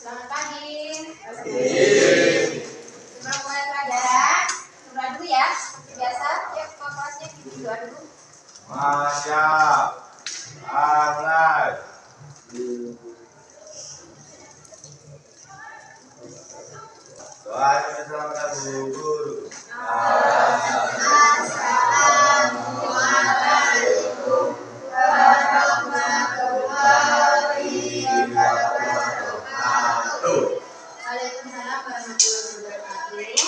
Selamat pagi. Sebelum mulai pelajaran, berdoa dulu ya. Biasa, yuk ke kelasnya berdoa dulu. Masya Allah. Doa keselamatan guru. Assalamualaikum warahmatullahi wabarakatuh. Waalaikumsalam warahmatullahi wabarakatuh.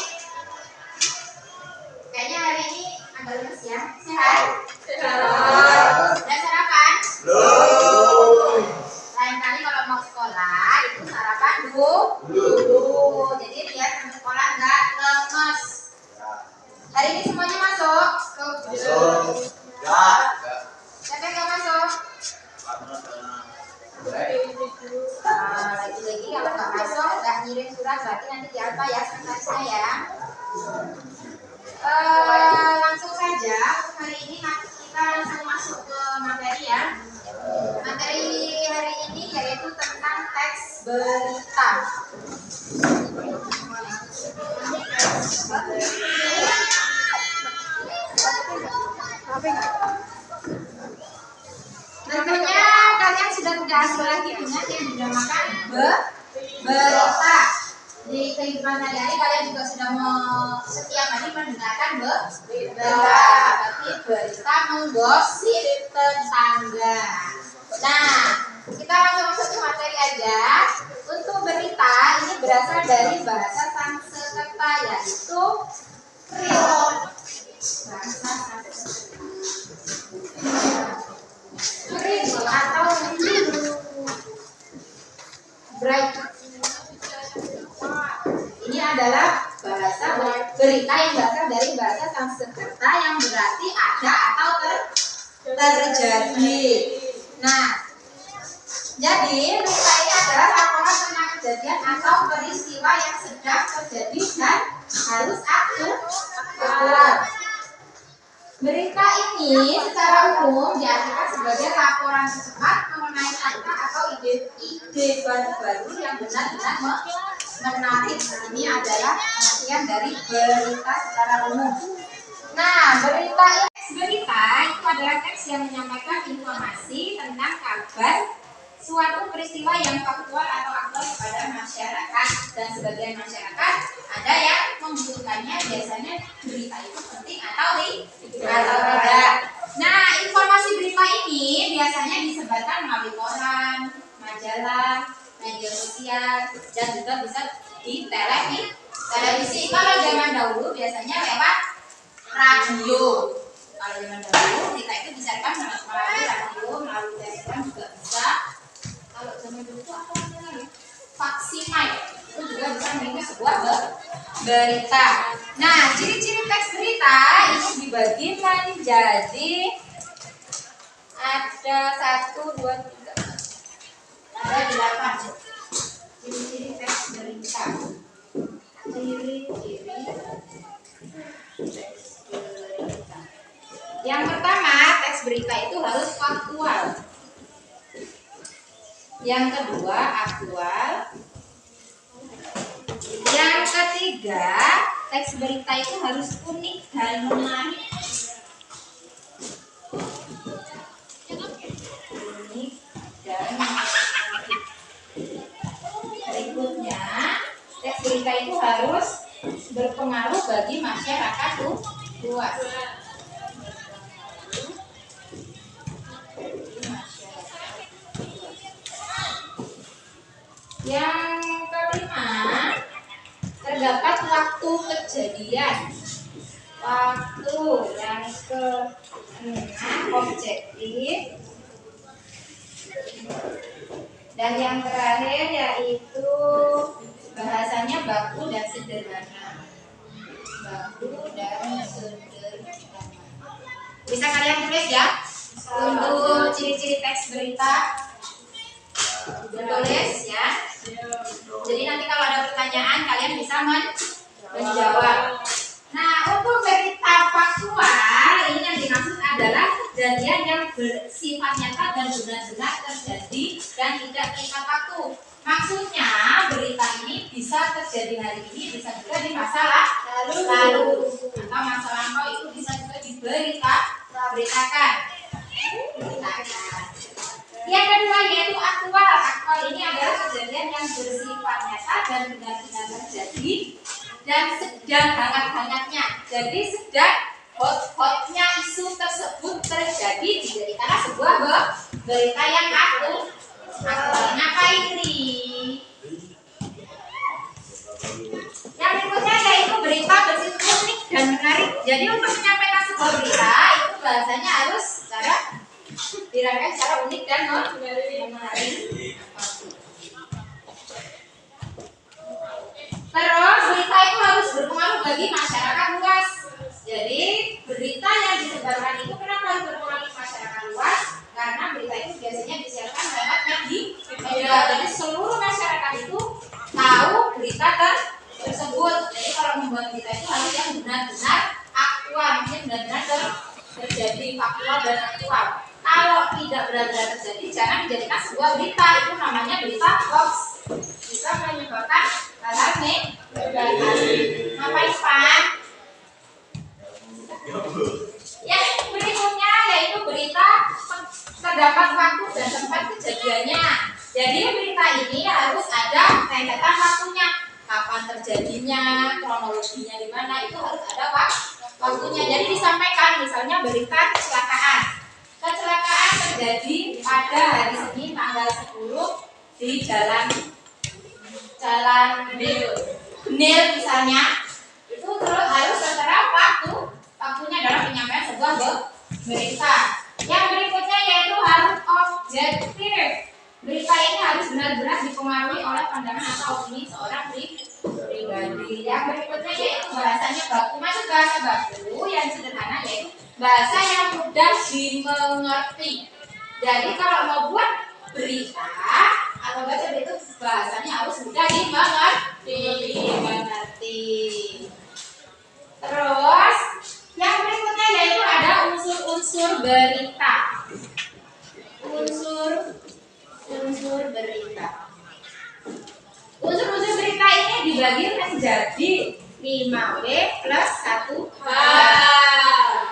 Kayaknya hari ini agak lemes ya. Sehat? Udah sarapan? Belum. Lain kali kalau mau sekolah itu sarapan dulu. Jadi biar sampai sekolah nggak lemes. Hari ini semuanya masuk? Masuk. Enggak. Siapa yang nggak masuk? Lagi-lagi kalau nggak masuk nggak ngirim surat berarti nanti di apa ya sekretarisnya ya. Langsung saja hari ini kita langsung masuk ke materi ya. Materi hari ini yaitu tentang teks berita. Tentunya kalian sudah tidak asing lagi dengan yang dinamakan berita. Di kehidupan sehari-hari kalian juga sudah setiap hari mendengarkan berita. Berarti berita menggosip tetangga. Nah, kita langsung masuk ke materi aja. Untuk berita ini berasal dari bahasa Sanskerta yaitu print atau bright. Ini adalah bahasa berita yang berasal dari bahasa Sanskerta yang berarti ada atau terjadi. Nah, jadi berita ini adalah laporan tentang kejadian atau peristiwa yang sedang terjadi dan harus akurat. Berita ini secara umum diartikan sebagai laporan cepat mengenai fakta atau ide baru yang benar-benar menarik. Ini adalah pengertian dari berita secara umum. Nah, berita itu adalah teks yang menyampaikan informasi tentang kabar suatu peristiwa yang faktual atau aktual kepada masyarakat, dan sebagian masyarakat ada yang membutuhkannya. Biasanya berita itu penting atau tidak. Nah, informasi berita ini biasanya disebarkan melalui koran, majalah, media sosial, dan juga bisa di televisi. Kalau zaman dahulu biasanya lewat radio. Kalau zaman dahulu berita itu disiarkan melalui radio, melalui telegram juga bisa. Kalau zaman dulu itu apa namanya? Faksimile itu juga bisa menjadi sebuah berita. Nah, ciri-ciri teks berita ini dibagi menjadi ada 1, 2, 3, ada 8 ciri-ciri teks berita. Ciri-ciri teks berita. Yang pertama, teks berita itu harus faktual. Yang kedua, aktual. Yang ketiga, teks berita itu harus unik dan menarik. Unik dan menarik. Berikutnya, teks berita itu harus berpengaruh bagi masyarakat luas. Yang kelima, terdapat waktu kejadian. Waktu. Yang keenam, objektif. Dan yang terakhir yaitu bahasanya baku dan sederhana. Baku dan sederhana. Bisa kalian tulis ya untuk ciri-ciri teks berita. Tulis ya. Jadi nanti kalau ada pertanyaan kalian bisa menjawab. Nah, untuk berita faktual ini yang dimaksud adalah kejadian yang bersifat nyata dan benar-benar terjadi dan tidak tingkat waktu. Maksudnya terjadi hari ini bisa juga di masa lalu. Atau masa lampau itu bisa juga beritakan. Yang kedua yaitu aktual. Aktual ini adalah kejadian yang bersifat nyata dan benar-benar terjadi dan sedang hangat-hangatnya. Jadi sedang hot-hotnya isu tersebut terjadi dijadikanlah sebuah berita yang aktual. Apa ini? Yang berikutnya yaitu berita bersifat unik dan menarik. Jadi untuk menyampaikan sebuah berita itu bahasanya harus dirangkai secara unik dan menarik. Terus berita itu harus berpengaruh bagi masyarakat luas. Jadi berita yang disebarkan itu kenapa harus berpengaruh bagi masyarakat luas? Karena berita itu biasanya disiarkan lewat media. Jadi seluruh masyarakat itu tahu berita tersebut. Jadi kalau membuat berita itu harus yang benar-benar aktual, mungkin benar-benar terjadi faktual dan aktual. Kalau tidak benar-benar terjadi, jangan dijadikan sebuah berita. Itu namanya berita hoax. Bisa menyebabkan hal-hal negatif. Ngapain Pak? Yang berikutnya yaitu berita terdapat waktu dan tempat kejadiannya. Jadi berita ini harus ada tenggetan waktunya, kapan terjadinya, kronologinya di mana, itu harus ada waktunya. Jadi disampaikan misalnya berita kecelakaan. Kecelakaan terjadi pada hari Senin tanggal 10 di jalan Benir misalnya. Itu terus harus tertera waktunya dalam penyampaian sebuah berita. Yang berikutnya yaitu harus objektif. Berita ini harus benar-benar dipengaruhi oleh pandangan atau opini seorang pribadi. Yang berikutnya yaitu bahasanya baku. Maksud bahasa baku yang sederhana yaitu bahasa yang mudah dimengerti. Jadi kalau mau buat berita atau baca itu bahasanya harus mudah dimengerti. Terus yang berikutnya yaitu ada unsur-unsur berita. Unsur berita. Unsur-unsur berita ini dibagi menjadi 5W plus 1H.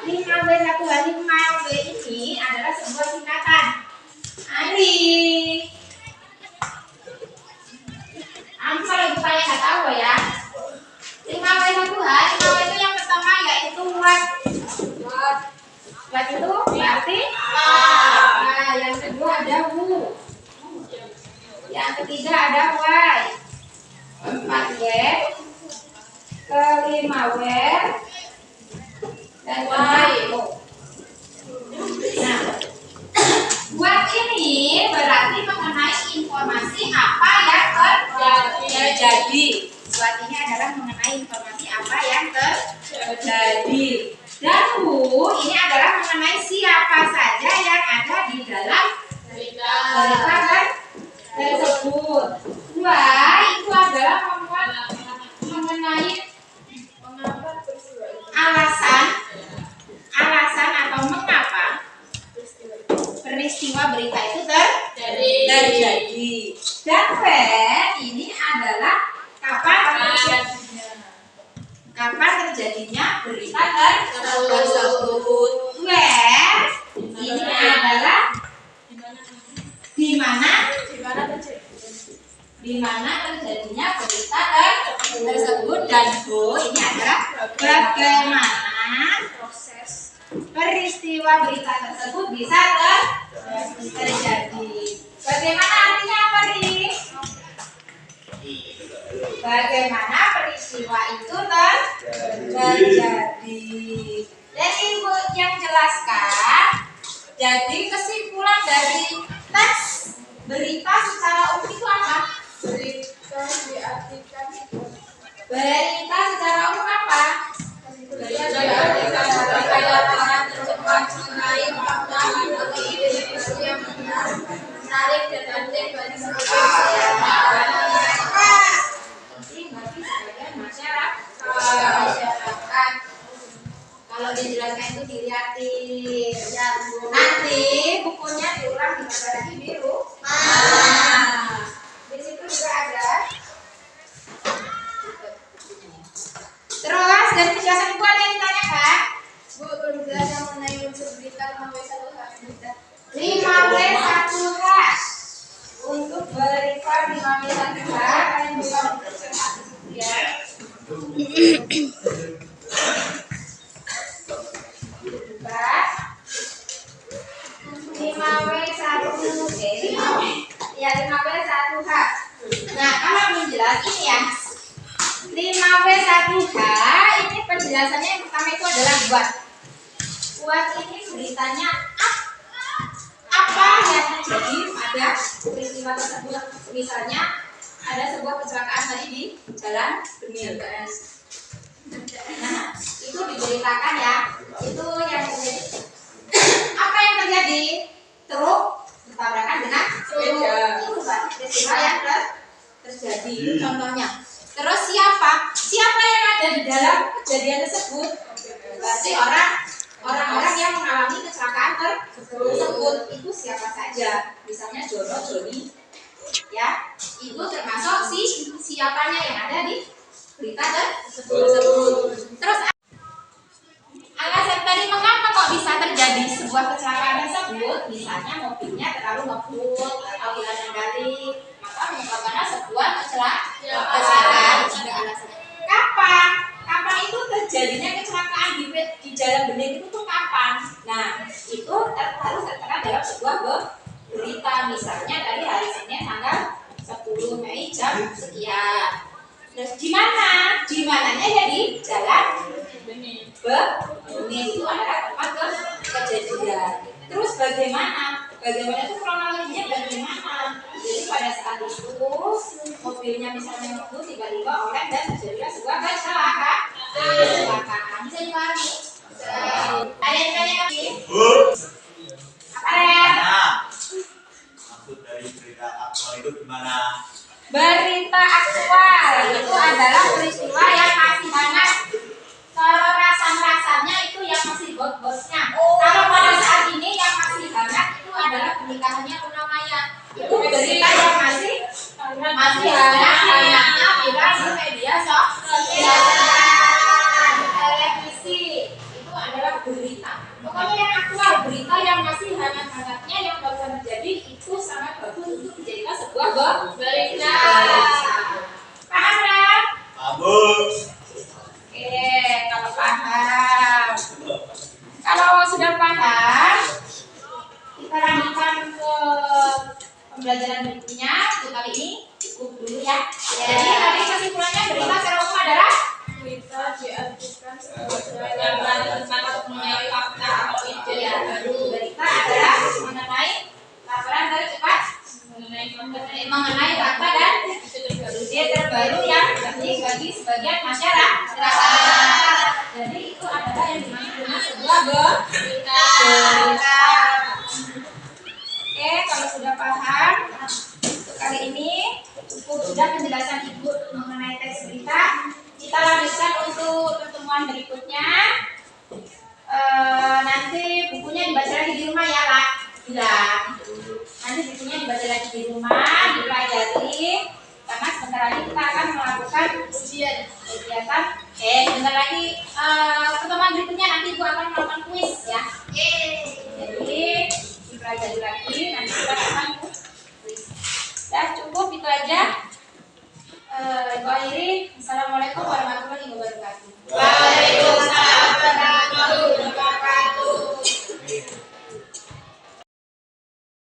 5W 1H. 5W ini adalah sebuah singkatan. Kalau ibu kalian nggak tahu ya. 5W 1H. 5W itu yang pertama yaitu what. What itu berarti nah, yang kedua ada who. Yang ketiga ada why. 4W. Kelima where dan why. Nah, what ini berarti mengenai informasi apa yang terjadi. What ini adalah mengenai informasi apa yang terjadi. Dan who ini adalah mengenai siapa saja yang ada di dalam berita tersebut. Why itu adalah mengenai alasan atau mengapa peristiwa berita itu terjadi. Dan when ini adalah kapan terjadinya berita tersebut. Where ini adalah di mana terjadinya berita tersebut. Dan who ini adalah bagaimana proses peristiwa berita tersebut bisa terjadi. Bagaimana artinya apa nih? Bagaimana peristiwa itu terjadi. Dan ibu yang jelaskan. Jadi kesimpulan dari teks berita secara umum itu apa? Berita secara umum apa? Berita tercepat mengenai fakta atau ide-ide yang menarik dan penting bagi seluruh masyarakat. dari penjelasan Ibu ada yang ditanyakan? Bu, belum jelas yang mengenai unsur berita 5W1H. 5W1H. Untuk berita 5W1H kalian bisa mencermat ya. 5W1H. Nah, kalau menjelaskan ini ya. 5W1H ini penjelasannya yang pertama itu adalah buat ini beritanya apa yang terjadi pada peristiwa tersebut. Misalnya ada sebuah kecelakaan tadi di jalan Gemil. Nah, itu diberitakan ya. Itu yang terjadi. Apa yang terjadi? Truk bertabrakan dengan sepeda. Itu berarti peristiwa yang terjadi. Contohnya. Terus siapa yang ada di dalam kejadian tersebut? Berarti orang-orang yang mengalami kecelakaan tersebut itu siapa saja? Misalnya Jono, Joni, ya, itu termasuk siapanya yang ada di berita tersebut. Terus alasan tadi mengapa kok bisa terjadi sebuah kecelakaan tersebut? Misalnya mobilnya terlalu ngebut atau hilang kendali, maka menyebabkan sebuah kecelakaan. Ada alasannya. Kapan itu terjadinya kecelakaan di jalan bening itu tuh kapan? Nah, itu harus tertera dalam sebuah berita. Misalnya dari hari Senin tanggal 10 Mei jam sekian. Terus di mana? Di mananya ya di jalan bening itu adalah tempat kejadian. Terus bagaimana? Bagaimana itu kronologinya bagaimana? Jadi pada saat itu mobilnya misalnya ngebut tiba-tiba oleng dan terjadilah sebuah kecelakaan. Bisa dipahami? Ada yang tanya lagi? Apa ya? Maksud dari berita aktual itu gimana? Berita aktual itu adalah peristiwa yang masih hangat. Kalau rasan-rasannya itu yang masih bos-bosnya. Kalau pada saat ini yang masih hangat itu adalah pernikahannya Luna Maya. Itu berita yang masih hangat-hangatnya viral di media sosial, di televisi. Itu adalah berita. Pokoknya yang aktual, berita yang masih hangat-hangatnya yang baru terjadi itu sangat bagus untuk dijadikan sebuah berita. Paham kan? Bagus. Oke, kalau paham. Kalau sudah paham, kita lanjutkan ke pembelajaran berikutnya. Untuk kali ini cukup dulu ya. Jadi tadi kesimpulannya berita secara umum adalah Berita diartikan sebagai yang sangat mengenai fakta atau ide ya. Baru berita adalah mengenai laporan tercepat mengenai fakta dan ide terbaru yang penting bagi sebagian masyarakat. Jadi itu adalah yang dimaksud dengan sebuah berita. Oke, kalau sudah paham untuk kali ini cukup sudah penjelasan Ibu mengenai teks berita. Kita lanjutkan untuk pertemuan berikutnya. Nanti bukunya dibaca lagi di rumah ya, Pak. Bilang. Nanti bukunya dibaca lagi di rumah, dipelajari. Karena sebentar lagi kita akan melakukan kegiatan. Sebentar lagi pertemuan berikutnya nanti Ibu akan melakukan kuis ya. Jadi dipelajari lagi, nanti kita akan kuis. Ya cukup itu aja. Ibu akhiri. Assalamualaikum warahmatullahi wabarakatuh.